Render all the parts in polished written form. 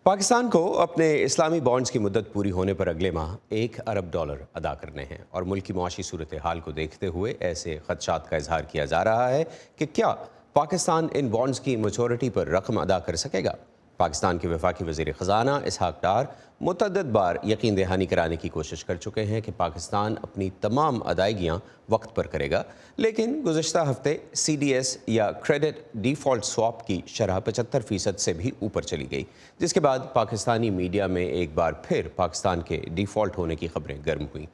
पाकिस्तान को अपने इस्लामी बॉन्ड्स की मुद्दत पूरी होने पर अगले माह $1 अरब अदा करने हैं और मुल्क की मुआशी सूरत हाल को देखते हुए ऐसे खदशात का इजहार किया जा रहा है कि क्या पाकिस्तान इन बॉन्ड्स की मैच्योरिटी पर रकम अदा कर सकेगा। पाकिस्तान के वफाकी वज़ीर ख़ज़ाना इसहाक डार मुतअद्दिद बार यकीन दहानी कराने की कोशिश कर चुके हैं कि पाकिस्तान अपनी तमाम अदायगियाँ वक्त पर करेगा, लेकिन गुज़श्ता हफ्ते CDS या क्रेडिट डिफ़ॉल्ट स्वैप की शरह 75% से भी ऊपर चली गई, जिसके बाद पाकिस्तानी मीडिया में एक बार फिर पाकिस्तान के डिफ़ॉल्ट होने की खबरें गर्म हुई।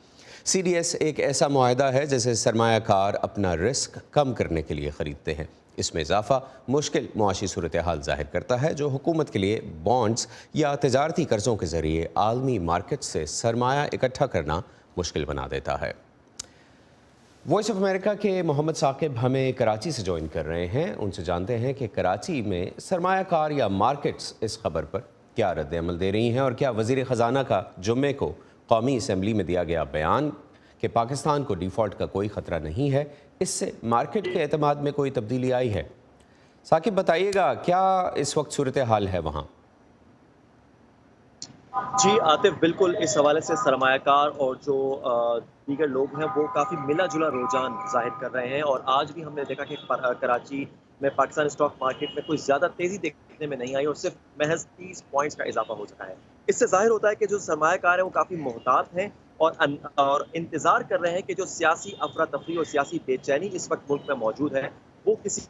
CDS एक ऐसा मुआहदा है जिसे सरमायाकार अपना रिस्क कम करने के लिए ख़रीदते हैं। इसमें इजाफा मुश्किल मुआशी सूरत हाल ज़ाहिर करता है जो हुकूमत के लिए बॉन्ड्स या तजारती कर्ज़ों के ज़रिए आलमी मार्केट से सरमाया इकट्ठा करना मुश्किल बना देता है। वॉइस ऑफ अमेरिका के मोहम्मद साकिब हमें कराची से ज्वाइन कर रहे हैं। उनसे जानते हैं कि कराची में सरमायाकार या मार्केट्स इस खबर पर क्या रद्द अमल दे रही हैं और क्या वज़ीर ख़ज़ाना का जुम्मे को कौमी असम्बली में दिया गया बयान कि पाकिस्तान को डिफ़ॉल्ट का कोई ख़तरा नहीं है, इससे मार्केट के एतमाद में कोई तब्दीली आई है। साकिब बताइएगा, क्या इस वक्त सूरत हाल है वहाँ? जी आतिफ, बिल्कुल इस हवाले से सरमायाकार और जो दीगर लोग हैं वो काफ़ी मिला जुला रुझान जाहिर कर रहे हैं। और आज भी हमने देखा कि कराची में पाकिस्तान स्टॉक मार्केट में कोई ज़्यादा तेज़ी देखने में नहीं आई और सिर्फ महज 30 पॉइंट्स का इजाफा हो चुका है। इससे जाहिर होता है कि जो सरमायाकार हैं वो काफ़ी मोहतात हैं और इंतज़ार कर रहे हैं कि जो सियासी अफरा तफरी और सियासी बेचैनी इस वक्त मुल्क में मौजूद है वो किसी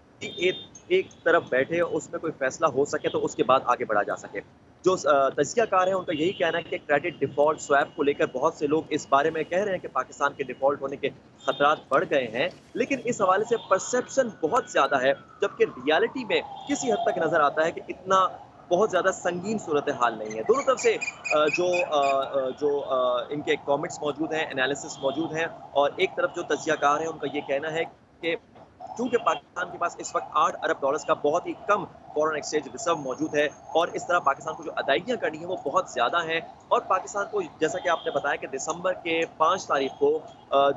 एक तरफ बैठे और उसमें कोई फैसला हो सके तो उसके बाद आगे बढ़ा जा सके। जो तज्ज़ियाकार हैं उनका यही कहना है कि क्रेडिट डिफ़ॉल्ट स्वैप को लेकर बहुत से लोग इस बारे में कह रहे हैं कि पाकिस्तान के डिफ़ॉल्ट होने के खतरात बढ़ गए हैं, लेकिन इस हवाले से परसेप्शन बहुत ज़्यादा है, जबकि रियलिटी में किसी हद तक नज़र आता है कि इतना बहुत ज़्यादा संगीन सूरत हाल नहीं है। दोनों तरफ से इनके कमेंट्स मौजूद हैं, एनालिसिस मौजूद हैं और एक तरफ जो तज्ज़ियाकार हैं उनका ये कहना है कि चूंकि पाकिस्तान के पास इस वक्त $8 अरब का बहुत ही कम फॉरेन एक्सचेंज रिजर्व मौजूद है और इस तरह पाकिस्तान को जो अदायगियां करनी है वो बहुत ज़्यादा हैं और पाकिस्तान को जैसा कि आपने बताया कि दिसंबर के 5 तारीख को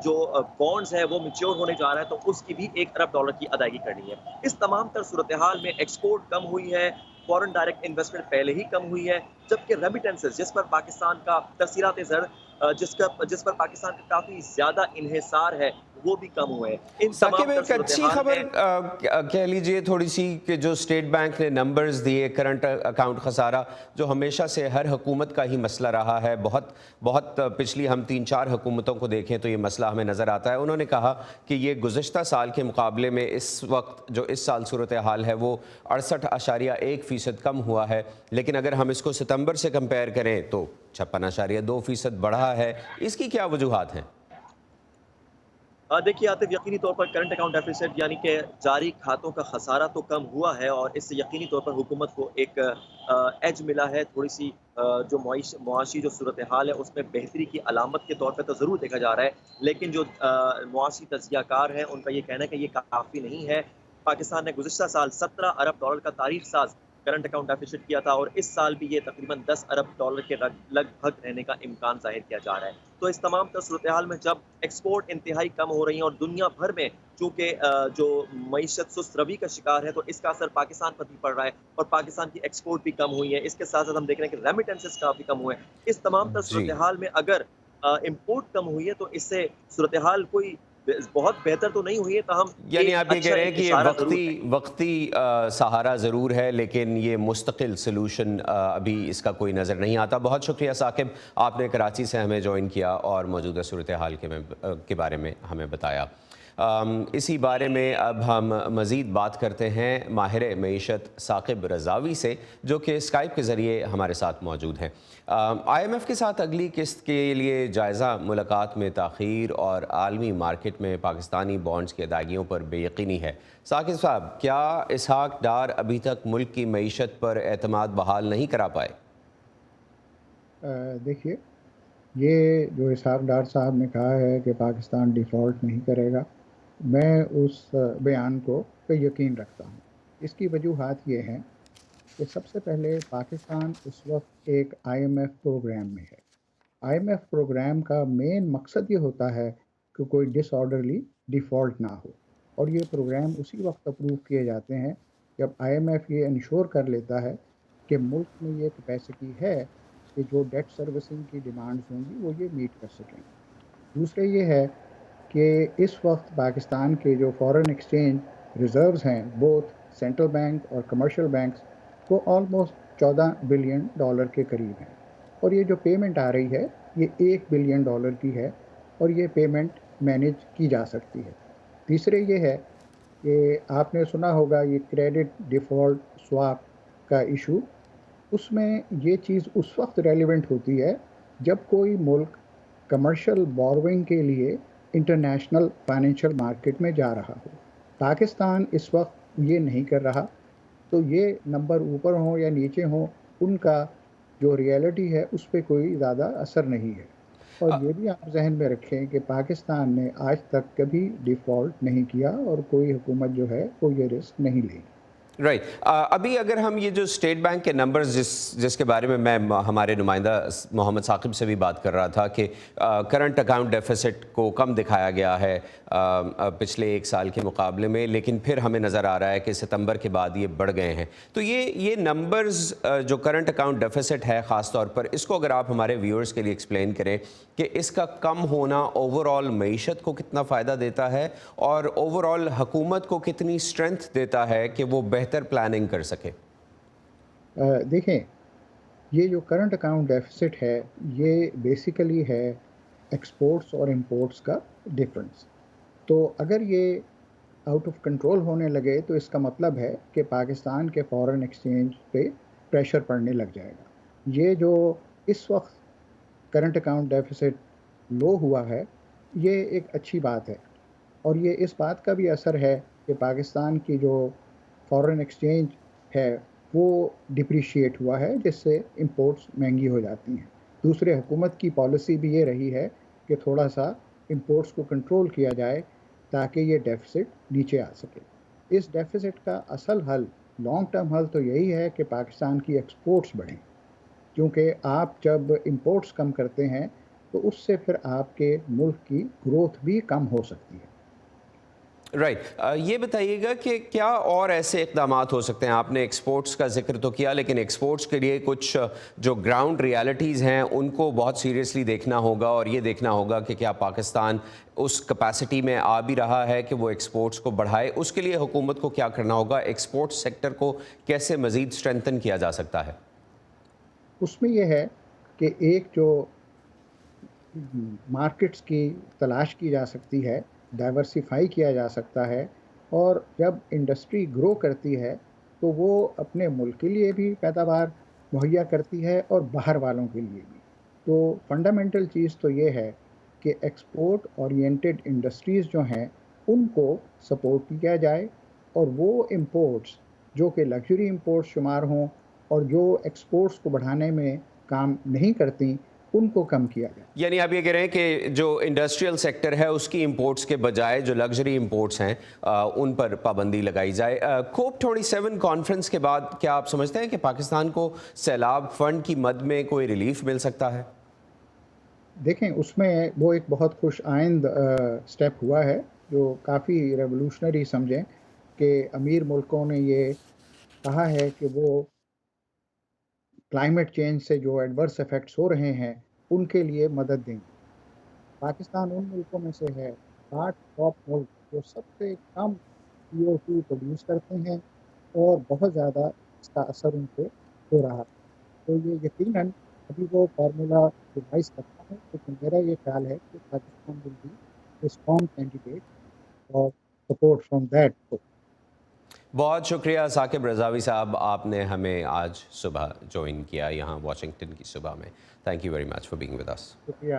जो बॉन्ड्स है वो मैच्योर होने जा रहा है तो उसकी भी $1 अरब की अदायगी करनी है। इस तमाम तर सूरत हाल में एक्सपोर्ट कम हुई है, फॉरेन डायरेक्ट इन्वेस्टमेंट पहले ही कम हुई है, जबकि रेमिटेंसेस जिस पर पाकिस्तान का तरसीरात ज़र जिस पर पाकिस्तान का काफ़ी ज़्यादा इन्हिसार है वो भी कम हुए हैं। इन साकिब तमाम तर एक अच्छी सूरत-ए-हाल खबर में कह लीजिए थोड़ी सी कि जो स्टेट बैंक ने नंबर्स दिए करंट अकाउंट खसारा जो हमेशा से हर हुकूमत का ही मसला रहा है, बहुत बहुत पिछली हम 3-4 हुकूमतों को देखें तो ये मसला हमें नज़र आता है। उन्होंने कहा कि ये गुज़श्ता साल के मुकाबले में इस वक्त जो इस साल सूरत हाल है वो 68.1% कम हुआ है, लेकिन अगर हम इसको सितंबर से कंपेयर करें तो 56.2% बढ़ा है। इसकी क्या वजूहात हैं? देखिए आतिफ, यकीनी तौर पर करंट अकाउंट डेफिसिट यानी कि जारी खातों का खसारा तो कम हुआ है और इससे यकीनी तौर पर हुकूमत को एक एज मिला है। थोड़ी सी जो मुआशी जो सूरत हाल है उसमें बेहतरी की अलामत के तौर पर तो ज़रूर देखा जा रहा है, लेकिन जो मुआशी तज्ज़ियाकार हैं उनका ये कहना है कि ये काफ़ी नहीं है। पाकिस्तान ने गुज़श्ता साल $17 अरब का तारीख साज करंट अकाउंट डेफिसिट किया था और इस साल भी ये तकरीबन $10 अरब के लगभग रहने का इम्कान जाहिर किया जा रहा है। तो इस तमाम तर सूरत हाल में जब एक्सपोर्ट इंतहाई कम हो रही हैं और दुनिया भर में चूँकि जो मईशत सुस्त रवी का शिकार है तो इसका असर पाकिस्तान पर भी पड़ रहा है और पाकिस्तान की एक्सपोर्ट भी कम हुई है। इसके साथ साथ हम देख रहे हैं कि रेमिटेंसेस काफ़ी कम हुए हैं। इस तमाम तर जी, सूरत हाल में अगर इम्पोर्ट कम हुई है तो इससे सूरत हाल कोई बहुत बेहतर तो नहीं हुई है, ताहम यानी एक आप ये कह अच्छा रहे हैं कि ये इशारा वक्ती ज़रूर है। वक्ती सहारा ज़रूर है, लेकिन ये मुस्तकिल सलूशन अभी इसका कोई नज़र नहीं आता। बहुत शुक्रिया साकिब, आपने कराची से हमें ज्वाइन किया और मौजूदा सूरत हाल के बारे में हमें बताया। इसी बारे में अब हम मज़ीद बात करते हैं माहिर मईशत साकिब रज़ावी से, जो कि स्काइप के ज़रिए हमारे साथ मौजूद हैं। IMF के साथ अगली किस्त के लिए जायज़ा मुलाकात में ताख़ीर और आलमी मार्केट में पाकिस्तानी बॉन्ड्स की अदायगियों पर बेयकीनी है। साकिब साहब, क्या इसहाक डार अभी तक मुल्क की मईशत पर एतमाद बहाल नहीं करा पाए? देखिए, ये जो इसहाक डार साहब ने कहा है कि पाकिस्तान डिफ़ॉल्ट नहीं करेगा, मैं उस बयान को पे यकीन रखता हूँ। इसकी वजूहात ये हैं कि सबसे पहले पाकिस्तान इस वक्त एक IMF प्रोग्राम में है। IMF प्रोग्राम का मेन मकसद ये होता है कि कोई डिसऑर्डरली डिफ़ॉल्ट ना हो और ये प्रोग्राम उसी वक्त अप्रूव किए जाते हैं जब IMF ये इंश्योर कर लेता है کہ ملک میں یہ کیپیسٹی ہے کہ جو ڈیٹ سروسنگ کی ڈیمانڈز ہوں گی وہ یہ میٹ کر سکیں. دوسرے یہ ہے کہ اس وقت پاکستان کے جو فارن ایکسچینج ریزروز ہیں بوتھ سینٹرل بینک اور کمرشل بینکس وہ آلموسٹ $14 بلین کے قریب ہیں, اور یہ جو پیمنٹ آ رہی ہے یہ $1 بلین کی ہے, اور یہ پیمنٹ مینیج کی جا سکتی ہے. تیسرے یہ ہے کہ آپ نے سنا ہوگا یہ کریڈٹ ڈیفالٹ سواپ کا ایشو, اس میں یہ چیز اس وقت ریلیونٹ ہوتی ہے جب کوئی ملک کمرشل بوروئنگ کے لیے انٹرنیشنل فائنینشیل مارکیٹ میں جا رہا ہو. پاکستان اس وقت یہ نہیں کر رہا, تو یہ نمبر اوپر ہوں یا نیچے ہوں ان کا جو ریئلٹی ہے اس پہ کوئی زیادہ اثر نہیں ہے. اور یہ بھی آپ ذہن میں رکھیں کہ پاکستان نے آج تک کبھی ڈیفالٹ نہیں کیا اور کوئی حکومت جو ہے وہ یہ رسک نہیں لے گی. رائٹ. ابھی اگر ہم یہ جو اسٹیٹ بینک کے نمبرز جس کے بارے میں ہمارے نمائندہ محمد ثاقب سے بھی بات کر رہا تھا کہ کرنٹ اکاؤنٹ ڈیفیسٹ کو کم دکھایا گیا ہے پچھلے ایک سال کے مقابلے میں, لیکن پھر ہمیں نظر آ رہا ہے کہ ستمبر کے بعد یہ بڑھ گئے ہیں. تو یہ نمبرز جو کرنٹ اکاؤنٹ ڈیفیسٹ ہے خاص طور پر, اس کو اگر آپ ہمارے ویورز کے لیے ایکسپلین کریں کہ اس کا کم ہونا اوور آل معیشت کو کتنا فائدہ دیتا ہے اور اوور آل حکومت کو کتنی اسٹرینتھ دیتا ہے کہ وہ بہتر پلاننگ کر سکے. دیکھیں, یہ جو کرنٹ اکاؤنٹ ڈیفیسٹ ہے یہ بیسیکلی ہے ایکسپورٹس اور امپورٹس کا ڈفرنس. تو اگر یہ آؤٹ آف کنٹرول ہونے لگے تو اس کا مطلب ہے کہ پاکستان کے فارن ایکسچینج پہ پریشر پڑنے لگ جائے گا. یہ جو اس وقت کرنٹ اکاؤنٹ ڈیفیسٹ لو ہوا ہے یہ ایک اچھی بات ہے, اور یہ اس بات کا بھی اثر ہے کہ پاکستان کی جو فارن ایکسچینج ہے وہ ڈپریشیٹ ہوا ہے, جس سے امپورٹس مہنگی ہو جاتی ہیں. دوسرے حکومت کی پالیسی بھی یہ رہی ہے کہ تھوڑا سا امپورٹس کو کنٹرول کیا جائے تاکہ یہ ڈیفیسٹ نیچے آ سکے. اس ڈیفیسٹ کا اصل حل, لانگ ٹرم حل تو یہی ہے کہ پاکستان کی ایکسپورٹس بڑھیں, کیونکہ آپ جب امپورٹس کم کرتے ہیں تو اس سے پھر آپ کے ملک کی گروتھ بھی کم ہو سکتی ہے. رائٹ. یہ بتائیے گا کہ کیا اور ایسے اقدامات ہو سکتے ہیں؟ آپ نے ایکسپورٹس کا ذکر تو کیا, لیکن ایکسپورٹس کے لیے کچھ جو گراؤنڈ ریالٹیز ہیں ان کو بہت سیریسلی دیکھنا ہوگا, اور یہ دیکھنا ہوگا کہ کیا پاکستان اس کیپیسٹی میں آ بھی رہا ہے کہ وہ ایکسپورٹس کو بڑھائے. اس کے لیے حکومت کو کیا کرنا ہوگا؟ ایکسپورٹس سیکٹر کو کیسے مزید اسٹرینتھن کیا جا سکتا ہے؟ اس میں یہ ہے کہ ایک جو مارکیٹس کی تلاش کی جا سکتی ہے, ڈائیورسیفائی کیا جا سکتا ہے, اور جب انڈسٹری گرو کرتی ہے تو وہ اپنے ملک کے لیے بھی پیداوار مہیا کرتی ہے اور باہر والوں کے لیے بھی. تو فنڈامنٹل چیز تو یہ ہے کہ ایکسپورٹ اورینٹڈ انڈسٹریز جو ہیں ان کو سپورٹ کیا جائے, اور وہ امپورٹس جو کہ لگژری امپورٹس شمار ہوں اور جو ایکسپورٹس کو بڑھانے میں کام نہیں کرتی ان کو کم کیا جائے. یعنی آپ یہ کہہ رہے ہیں کہ جو انڈسٹریل سیکٹر ہے اس کی امپورٹس کے بجائے جو لگژری امپورٹس ہیں ان پر پابندی لگائی جائے. کوپ 27 کانفرنس کے بعد کیا آپ سمجھتے ہیں کہ پاکستان کو سیلاب فنڈ کی مد میں کوئی ریلیف مل سکتا ہے؟ دیکھیں, اس میں وہ ایک بہت خوش آئند سٹیپ ہوا ہے جو کافی ریولوشنری سمجھیں کہ امیر ملکوں نے یہ کہا ہے کہ وہ کلائمیٹ چینج سے جو ایڈورس ایفیکٹس ہو رہے ہیں ان کے لیے مدد دیں گے. پاکستان ان ملکوں میں سے ہے 8 ٹاپ ملک جو سب سے کم CO2 پروڈیوس کرتے ہیں, اور بہت زیادہ اس کا اثر ان پہ ہو رہا ہے. تو یہ یقیناً ابھی وہ فارمولا ڈیوائز کرتا ہے, لیکن میرا یہ خیال ہے کہ Pakistan will be a strong candidate اور سپورٹ فرام دیٹ. بہت شکریہ ثاقب رضاوی صاحب, آپ نے ہمیں آج صبح جوائن کیا یہاں واشنگٹن کی صبح میں. Thank you very much for being with us. شکریہ.